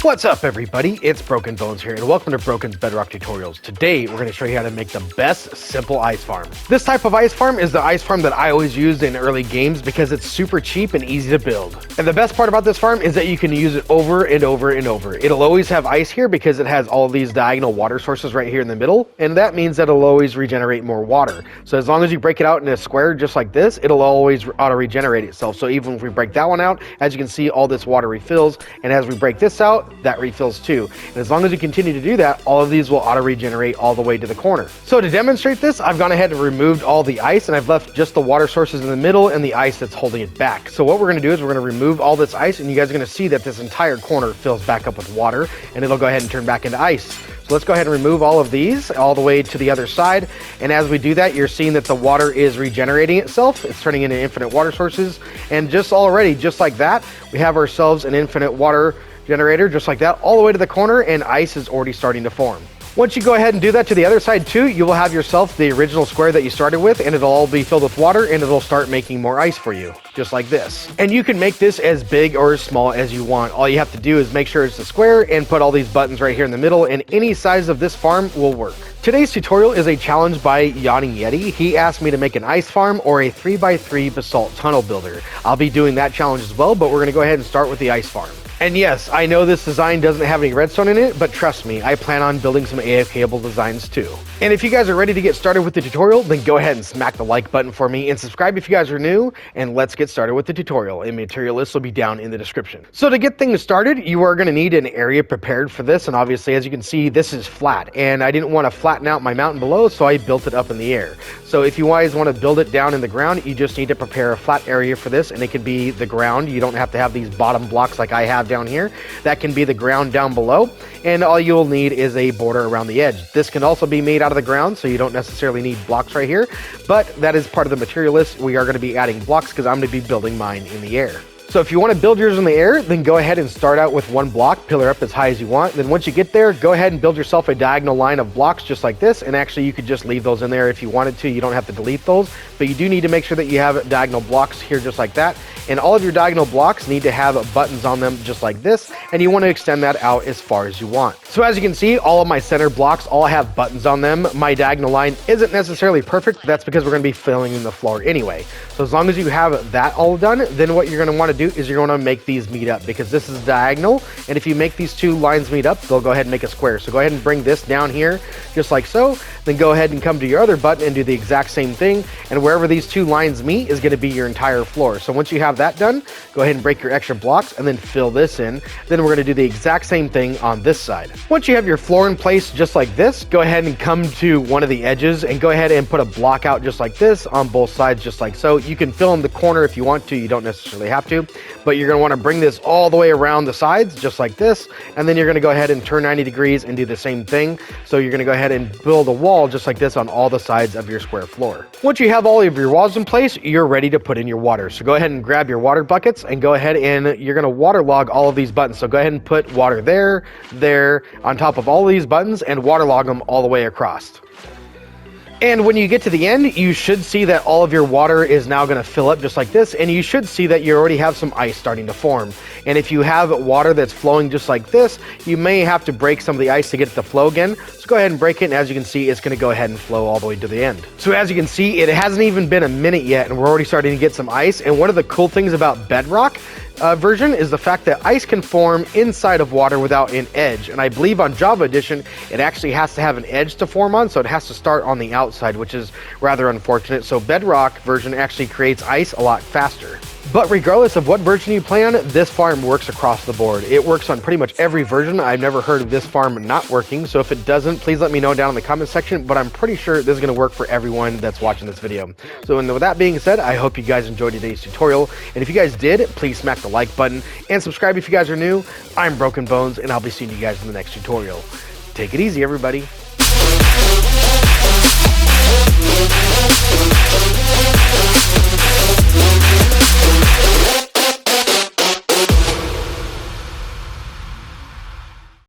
What's up everybody, it's Broken Bones here and welcome to Broken's Bedrock Tutorials. Today we're going to show you how to make the best simple ice farm. This type of ice farm is the ice farm that I always used in early games because it's super cheap and easy to build. And the best part about this farm is that you can use it over and over and over. It'll always have ice here because it has all of these diagonal water sources right here in the middle, and that means that it'll always regenerate more water. So as long as you break it out in a square just like this, it'll always auto regenerate itself. So even if we break that one out, as you can see, all this water refills, and as we break this out, that refills too. And as long as you continue to do that, all of these will auto regenerate all the way to the corner. So to demonstrate this, I've gone ahead and removed all the ice and I've left just the water sources in the middle and the ice that's holding it back. So what we're going to do is we're going to remove all this ice, and you guys are going to see that this entire corner fills back up with water and it'll go ahead and turn back into ice. So let's go ahead and remove all of these all the way to the other side. And as we do that, you're seeing that the water is regenerating itself. It's turning into infinite water sources. And just like that, we have ourselves an infinite water generator just like that all the way to the corner, and ice is already starting to form. Once you go ahead and do that to the other side too, you will have yourself the original square that you started with, and it'll all be filled with water and it'll start making more ice for you, just like this. And you can make this as big or as small as you want. All you have to do is make sure it's a square and put all these buttons right here in the middle, and any size of this farm will work. Today's tutorial is a challenge by Yawning Yeti. He asked me to make an ice farm or a 3x3 basalt tunnel builder. I'll be doing that challenge as well, but we're gonna go ahead and start with the ice farm. And yes, I know this design doesn't have any redstone in it, but trust me, I plan on building some AFKable designs too. And if you guys are ready to get started with the tutorial, then go ahead and smack the like button for me and subscribe if you guys are new, and let's get started with the tutorial. A material list will be down in the description. So to get things started, you are gonna need an area prepared for this, and obviously as you can see, this is flat, and I didn't want to flatten out my mountain below, so I built it up in the air. So if you guys want to build it down in the ground, you just need to prepare a flat area for this, and it could be the ground. You don't have to have these bottom blocks like I have down here. That can be the ground down below, and all you'll need is a border around the edge. This can also be made out of the ground, so you don't necessarily need blocks right here, but that is part of the material list. We are going to be adding blocks because I'm going to be building mine in the air. So if you want to build yours in the air, then go ahead and start out with one block, pillar up as high as you want. Then once you get there, go ahead and build yourself a diagonal line of blocks just like this. And actually you could just leave those in there if you wanted to. You don't have to delete those, but you do need to make sure that you have diagonal blocks here just like that. And all of your diagonal blocks need to have buttons on them just like this. And you want to extend that out as far as you want. So as you can see, all of my center blocks all have buttons on them. My diagonal line isn't necessarily perfect, but that's because we're going to be filling in the floor anyway. So as long as you have that all done, then what you're going to want to do is you're going to make these meet up, because this is diagonal, and if you make these two lines meet up, they'll go ahead and make a square. So go ahead and bring this down here just like so, then go ahead and come to your other button and do the exact same thing, and wherever these two lines meet is going to be your entire floor. So once you have that done, go ahead and break your extra blocks and then fill this in. Then we're going to do the exact same thing on this side. Once you have your floor in place just like this, go ahead and come to one of the edges and go ahead and put a block out just like this on both sides just like so. You can fill in the corner if you want to, you don't necessarily have to, but you're going to want to bring this all the way around the sides just like this, and then you're going to go ahead and turn 90 degrees and do the same thing. So you're going to go ahead and build a wall just like this on all the sides of your square floor. Once you have all of your walls in place, you're ready to put in your water. So go ahead and grab your water buckets and go ahead and you're going to waterlog all of these buttons. So go ahead and put water there on top of all of these buttons and waterlog them all the way across. And when you get to the end, you should see that all of your water is now going to fill up just like this, and you should see that you already have some ice starting to form. And if you have water that's flowing just like this, you may have to break some of the ice to get it to flow again. So go ahead and break it, and as you can see, it's going to go ahead and flow all the way to the end. So as you can see, it hasn't even been a minute yet, and we're already starting to get some ice. And one of the cool things about Bedrock version is the fact that ice can form inside of water without an edge, and I believe on Java Edition it actually has to have an edge to form on, so it has to start on the outside, which is rather unfortunate. So Bedrock version actually creates ice a lot faster. But regardless of what version you play on, this farm works across the board. It works on pretty much every version. I've never heard of this farm not working, so if it doesn't, please let me know down in the comment section, but I'm pretty sure this is going to work for everyone that's watching this video. So and with that being said, I hope you guys enjoyed today's tutorial, and if you guys did, please smack the like button and subscribe if you guys are new. I'm Broken Bones, and I'll be seeing you guys in the next tutorial. Take it easy, everybody.